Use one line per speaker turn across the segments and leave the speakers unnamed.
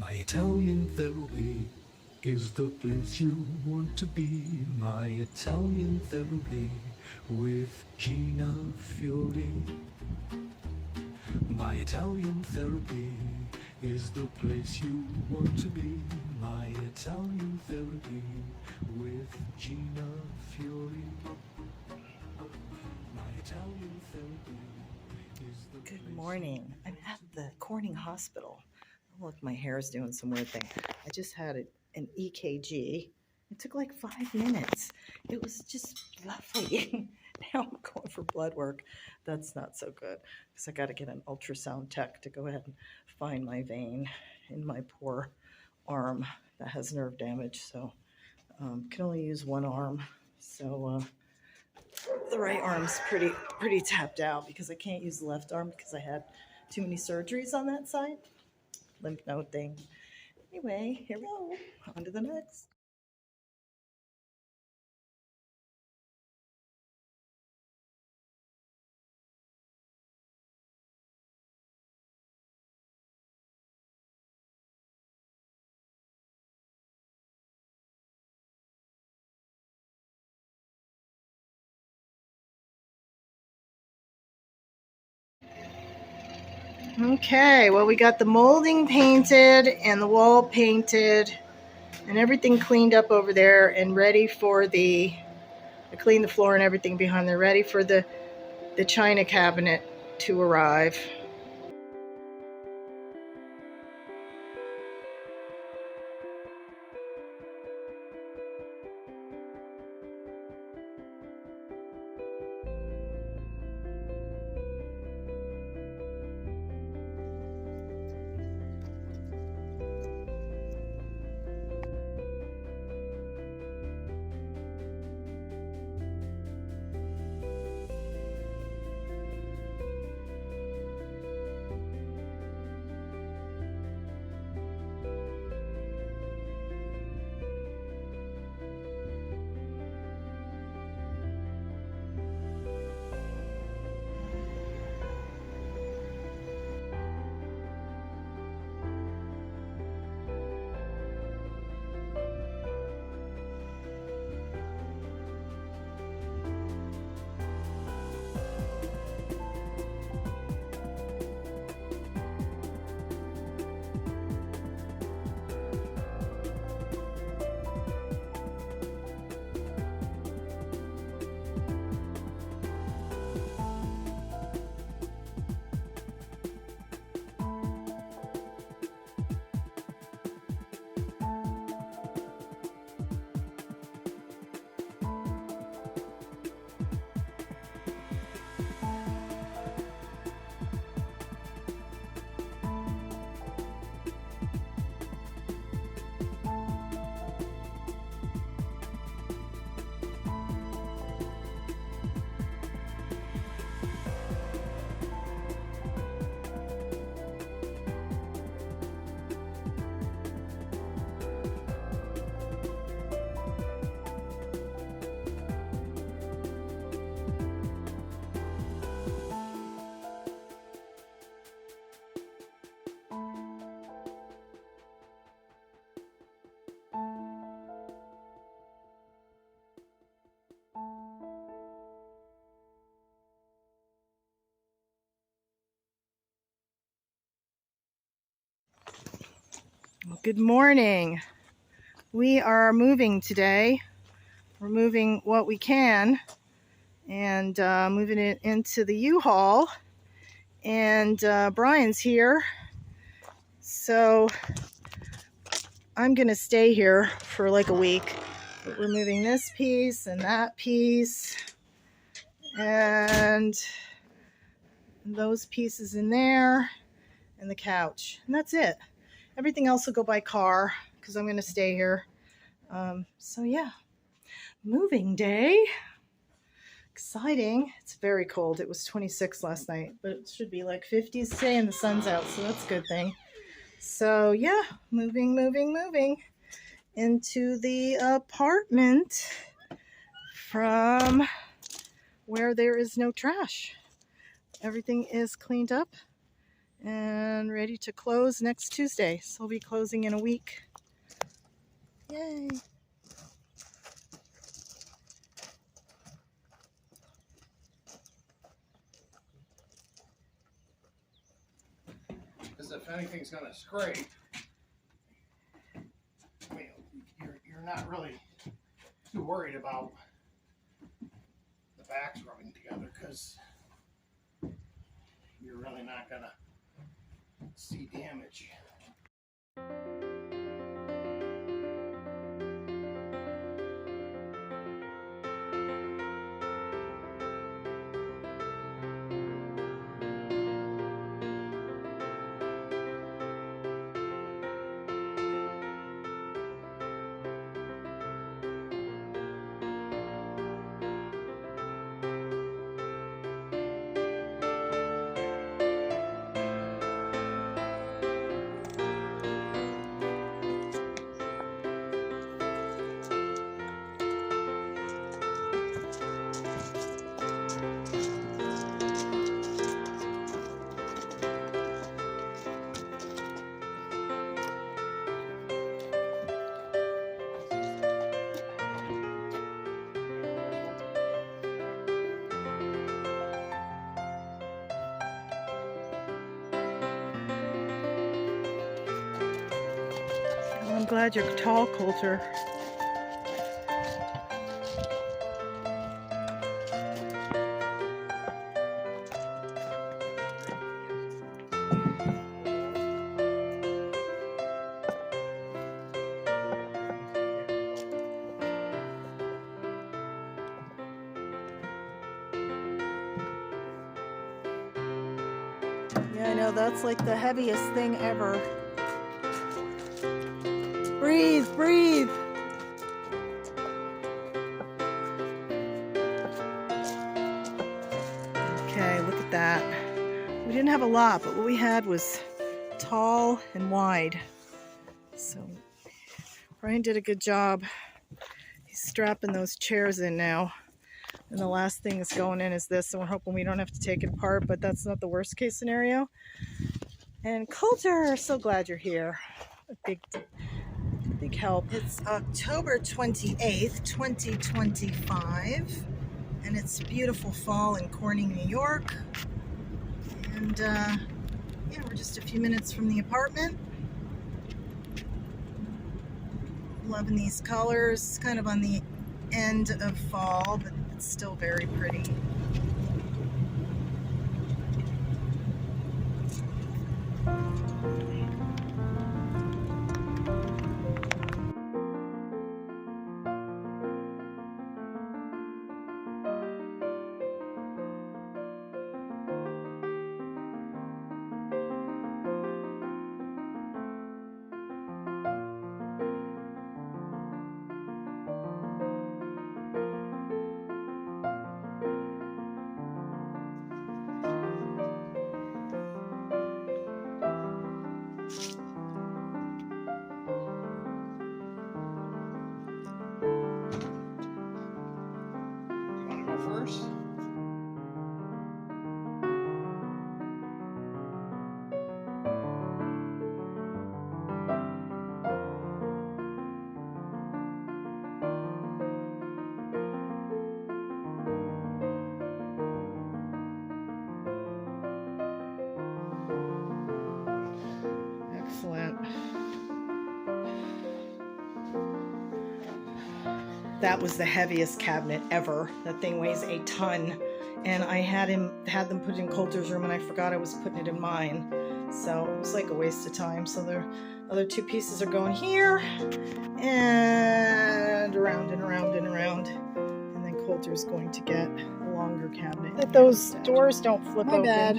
My Italian therapy is the place you want to be. My Italian therapy with Gina Fiori. My Italian therapy is the place you want to be. My Italian therapy with Gina Fiori. My Italian therapy is the
Good morning. I'm at the Corning Hospital. Oh, look, my hair is doing some weird thing. I just had an EKG. It took like 5 minutes. It was just lovely. Now I'm going for blood work. That's not so good because I got to get an ultrasound tech to go ahead and find my vein in my poor arm that has nerve damage. So can only use one arm. So the right arm's pretty tapped out because I can't use the left arm because I had too many surgeries on that side. Lymph node thing. Anyway, here we go. On to the next. Okay, well, we got the molding painted and the wall painted and everything cleaned up over there and ready for I cleaned the floor and everything behind there, ready for the china cabinet to arrive. Good morning. We are moving today. We're moving what we can and moving it into the U-Haul. And Brian's here. So I'm going to stay here for like a week. But we're moving this piece and that piece and those pieces in there and the couch. And that's it. Everything else will go by car because I'm going to stay here. So yeah, moving day. Exciting. It's very cold. It was 26 last night, but it should be like 50s today and the sun's out, so that's a good thing. So yeah, moving into the apartment from where there is no trash. Everything is cleaned up and ready to close next Tuesday. So we'll be closing in a week. Yay!
Because if anything's going to scrape, I mean, you're not really too worried about the backs rubbing together because you're really not going to see damage.
Well, I'm glad you're tall, Coulter. Yeah, I know, that's like the heaviest thing ever. Breathe, breathe. Okay, look at that. We didn't have a lot, but what we had was tall and wide. So Brian did a good job. He's strapping those chairs in now. And the last thing that's going in is this, and we're hoping we don't have to take it apart, but that's not the worst case scenario. And Coulter, so glad you're here. A big help. It's October 28th, 2025, and it's beautiful fall in Corning, New York. And yeah, we're just a few minutes from the apartment. Loving these colors, kind of on the end of fall, but it's still very pretty.
You want to go first?
Excellent. That was the heaviest cabinet ever. That thing weighs a ton. And I had them put in Coulter's room, and I forgot I was putting it in mine. So it was like a waste of time. So the other two pieces are going here and around and around and around. And then Coulter's going to get a longer cabinet. That those doors don't flip open. My bad.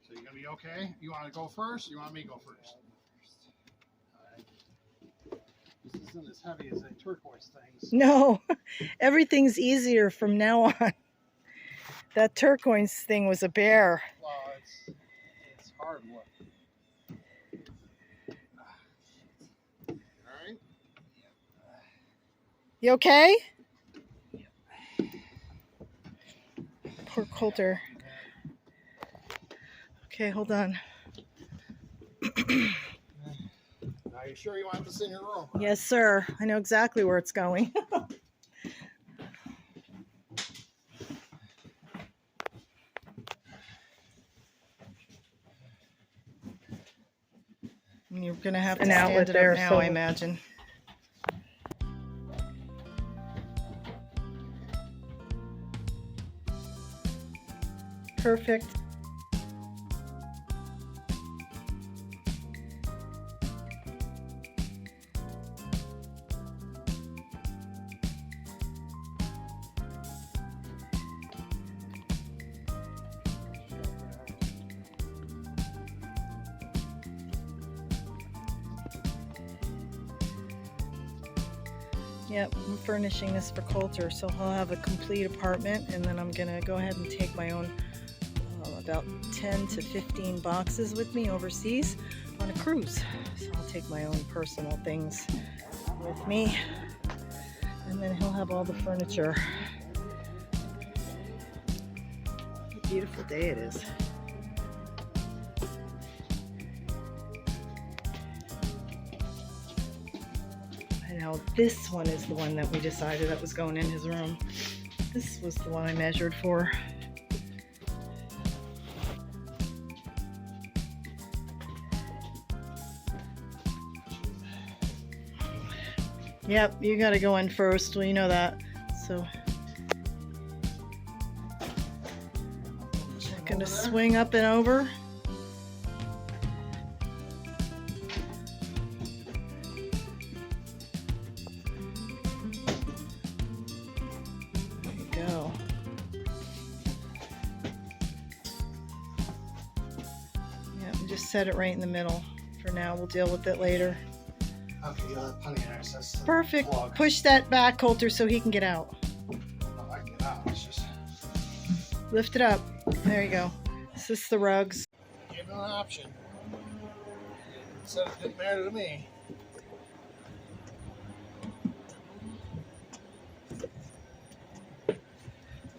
So you're going to be okay? You want to go first? Or you want me to go first? This isn't as heavy as a turquoise thing. So.
No, everything's easier from now on. That turquoise thing was a bear.
Well, it's hard work. All right.
You okay? Poor Coulter. Okay, hold on.
Are you sure you want this in your room?
Yes, sir. I know exactly where it's going. You're gonna have to stand it up now, I imagine. Perfect. Yep, I'm furnishing this for Coulter, so he'll have a complete apartment, and then I'm gonna go ahead and take my own about 10 to 15 boxes with me overseas on a cruise. So I'll take my own personal things with me, and then he'll have all the furniture. What a beautiful day it is. Now this one is the one that we decided that was going in his room. This was the one I measured for. Yep, you gotta go in first. Well, you know that. So I'm gonna swing up and over. Go. Yeah, just set it right in the middle. For now, we'll deal with it later.
Okay, you'll have plenty of access to the
Perfect.
plug.
Push that back, Coulter, so he can get out.
Oh, I can get out. It's just
Lift it up. There you go. This is the rugs.
give him an option. So it didn't matter to me.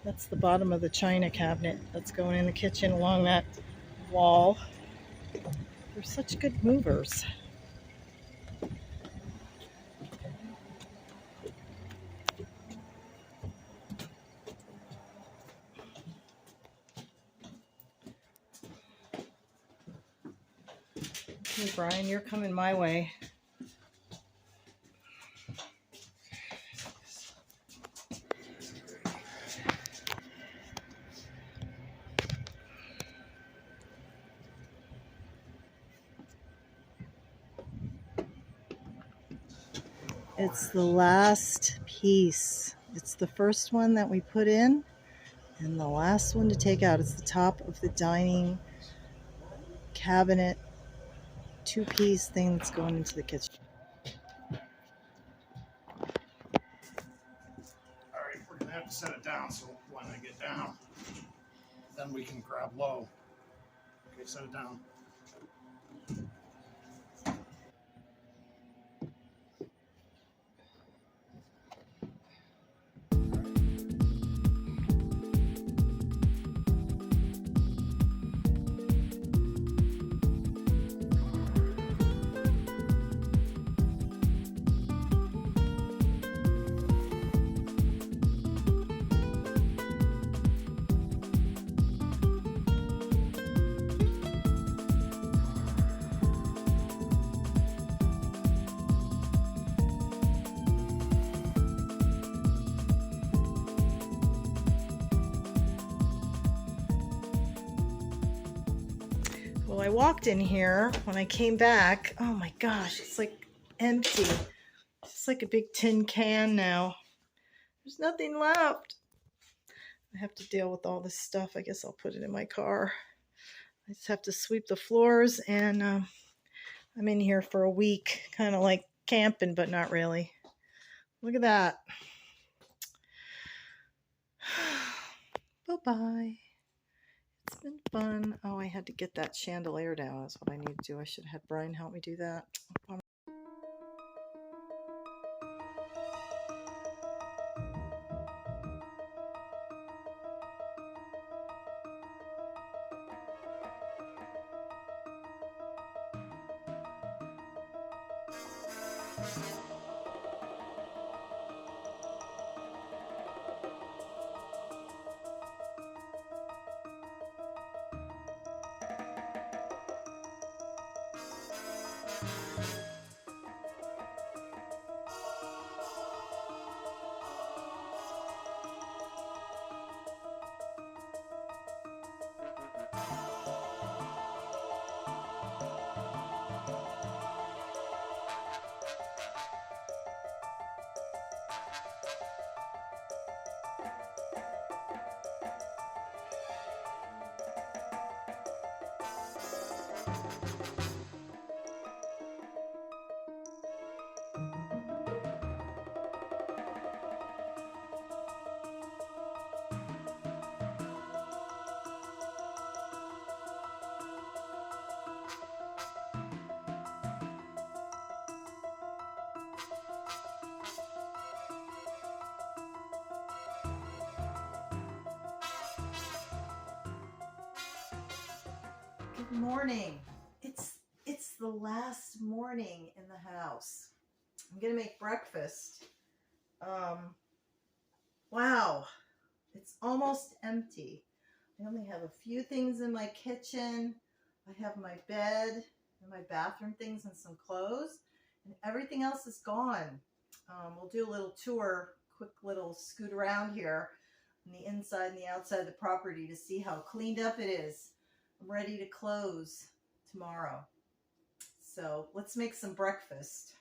That's the bottom of the china cabinet that's going in the kitchen along that wall. They're such good movers. Okay, Brian, you're coming my way. It's the last piece. It's the first one that we put in and the last one to take out. It's the top of the dining cabinet two-piece thing that's going into the kitchen.
Alright, we're gonna have to set it down so when I get down, then we can grab low. Okay, set it down.
Well, I walked in here when I came back. Oh my gosh, it's like empty. It's like a big tin can now. There's nothing left. I have to deal with all this stuff. I guess I'll put it in my car. I just have to sweep the floors, and I'm in here for a week, kind of like camping, but not really. Look at that. Bye-bye. It's been fun. Oh, I had to get that chandelier down. That's what I need to do. I should have had Brian help me do that. Good morning. It's the last morning in the house. I'm gonna make breakfast. Wow, it's almost empty. I only have a few things in my kitchen. I have my bed and my bathroom things and some clothes, and everything else is gone. We'll do a little tour, quick little scoot around here on the inside and the outside of the property to see how cleaned up it is. I'm ready to close tomorrow. So let's make some breakfast.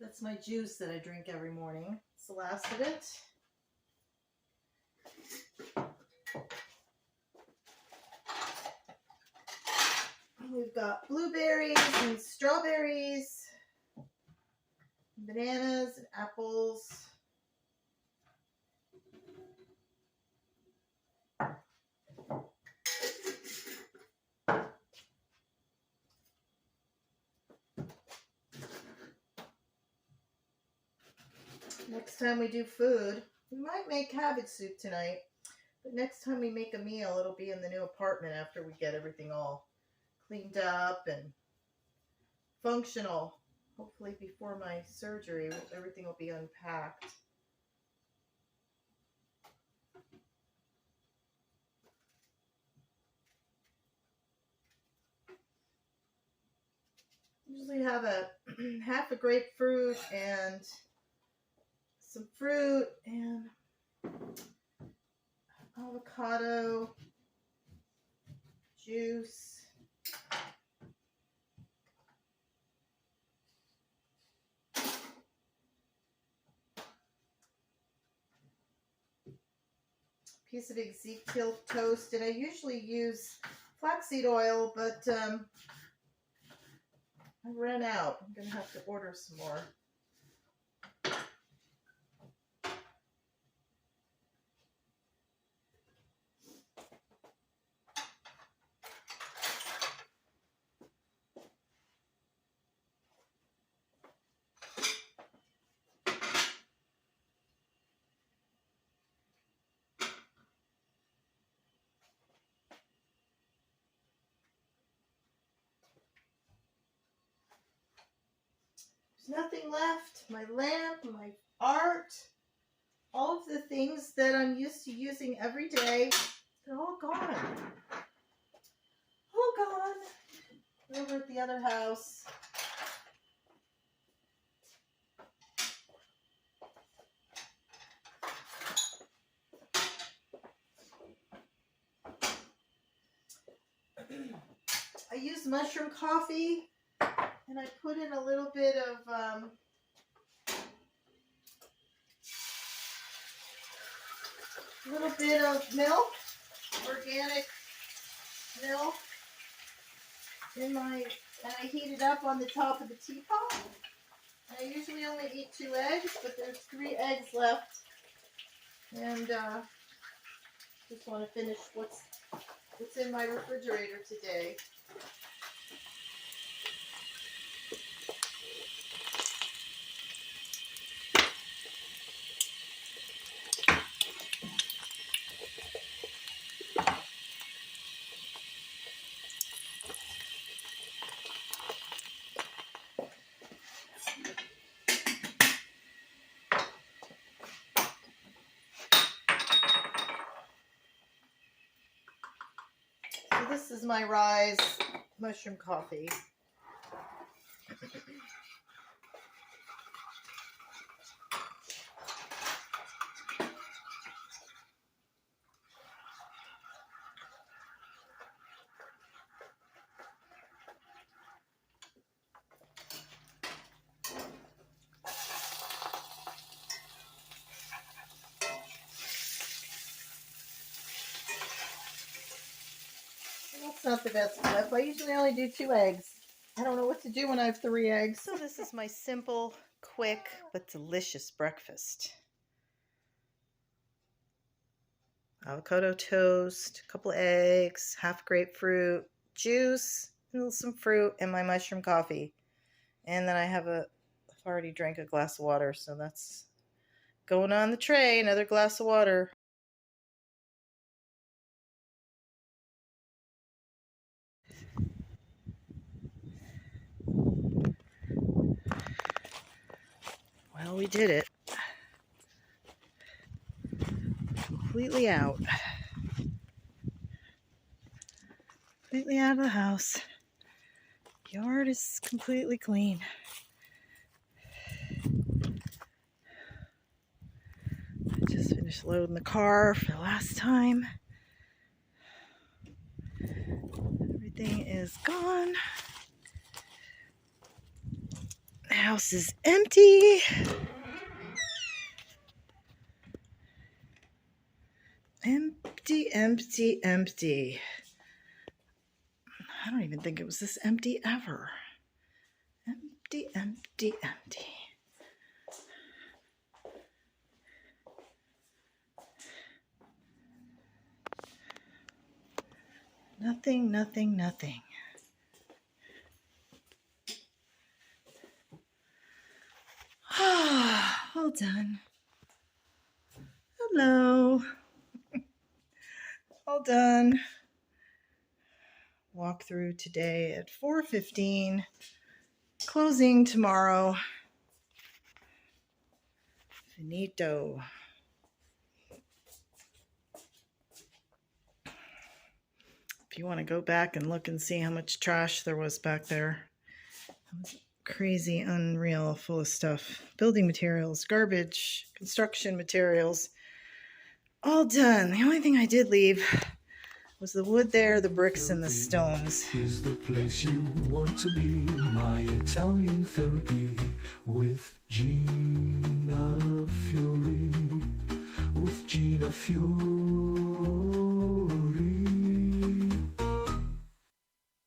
That's my juice that I drink every morning. It's the last of it. We've got blueberries and strawberries, bananas and apples. Next time we do food, we might make cabbage soup tonight. But next time we make a meal, it'll be in the new apartment after we get everything all cleaned up and functional. Hopefully before my surgery, everything will be unpacked. Usually have a half a grapefruit and some fruit and avocado juice. Piece of Ezekiel toast, and I usually use flaxseed oil, but I ran out. I'm gonna have to order some more. There's nothing left. My lamp, my art, all of the things that I'm used to using every day, they're all gone. All gone. Over at the other house. I use mushroom coffee, and I put in a little bit of milk, organic milk, and I heat it up on the top of the teapot. I usually only eat 2 eggs, but there's 3 eggs left. And just want to finish what's in my refrigerator today. So this is my Rise mushroom coffee. That's not the best stuff. I usually only do 2 eggs. I don't know what to do when I have 3 eggs. So this is my simple, quick, but delicious breakfast. Avocado toast, a couple eggs, half grapefruit, juice, some fruit, and my mushroom coffee. And then I've already drank a glass of water, so that's going on the tray, another glass of water. Well, we did it. Completely out. Completely out of the house. Yard is completely clean. I just finished loading the car for the last time. Everything is gone. The house is empty. Empty, empty, empty. I don't even think it was this empty ever. Empty, empty, empty. Nothing, nothing, nothing. All done. Hello. All done. Walk through today at 4:15. Closing tomorrow. Finito. If you want to go back and look and see how much trash there was back there. It was crazy, unreal, full of stuff. Building materials, garbage, construction materials. All done. The only thing I did leave was the wood there, the bricks, and the stones.
Is the place you want to be. My Italian therapy with Gina Fiore. With Gina Fiore.